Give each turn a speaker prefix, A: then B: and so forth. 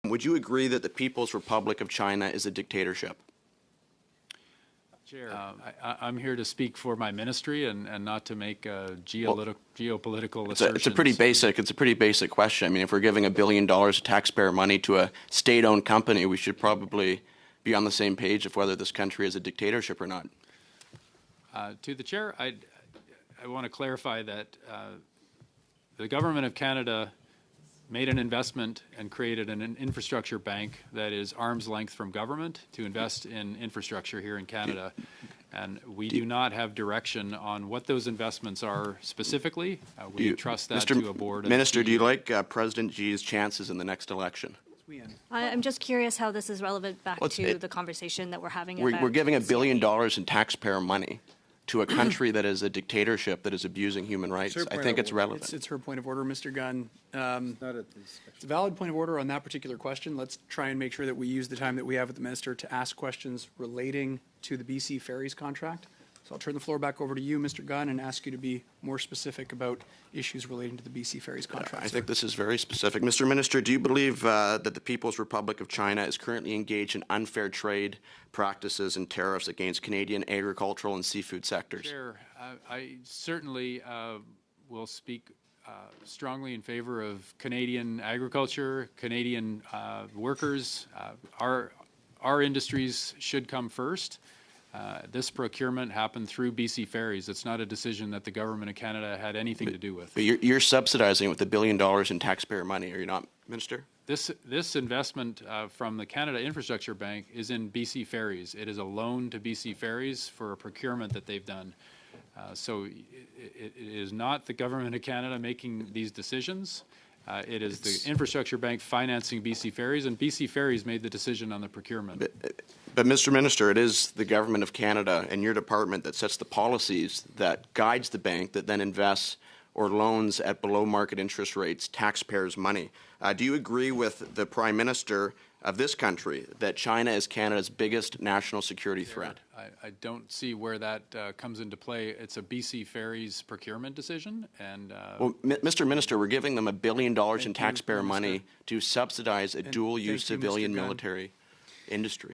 A: Would you agree that the People's Republic of China is a dictatorship?
B: Chair, I'm here to speak for my ministry and not to make geopolitical assertions.
A: It's a pretty basic question. I mean, if we're giving $1 billion of taxpayer money to a state-owned company, we should probably be on the same page of whether this country is a dictatorship or not.
B: To the chair, I want to clarify that the government of Canada made an investment and created an infrastructure bank that is arm's length from government to invest in infrastructure here in Canada. And we do not have direction on what those investments are specifically. We trust that to a board.
A: Minister, do you like President Xi's chances in the next election?
C: I'm just curious how this is relevant back to the conversation that we're having.
A: We're giving $1 billion in taxpayer money to a country that is a dictatorship that is abusing human rights. I think it's relevant.
D: It's her point of order, Mr. Gunn. It's a valid point of order on that particular question. Let's try and make sure that we use the time that we have with the minister to ask questions relating to the BC Ferries contract. So I'll turn the floor back over to you, Mr. Gunn, and ask you to be more specific about issues relating to the BC Ferries contract.
A: I think this is very specific. Mr. Minister, do you believe that the People's Republic of China is currently engaged in unfair trade practices and tariffs against Canadian agricultural and seafood sectors?
B: Chair, I certainly will speak strongly in favor of Canadian agriculture, Canadian workers. Our industries should come first. This procurement happened through BC Ferries. It's not a decision that the government of Canada had anything to do with.
A: But you're subsidizing it with $1 billion in taxpayer money, are you not, Minister?
B: This investment from the Canada Infrastructure Bank is in BC Ferries. It is a loan to BC Ferries for a procurement that they've done. So it is not the government of Canada making these decisions. It is the Infrastructure Bank financing BC Ferries, and BC Ferries made the decision on the procurement.
A: But Mr. Minister, it is the government of Canada and your department that sets the policies that guides the bank that then invests or loans at below market interest rates taxpayers' money. Do you agree with the Prime Minister of this country that China is Canada's biggest national security threat?
B: I don't see where that comes into play. It's a BC Ferries procurement decision. And
A: well, Mr. Minister, we're giving them $1 billion in taxpayer money to subsidize a dual-use civilian military industry.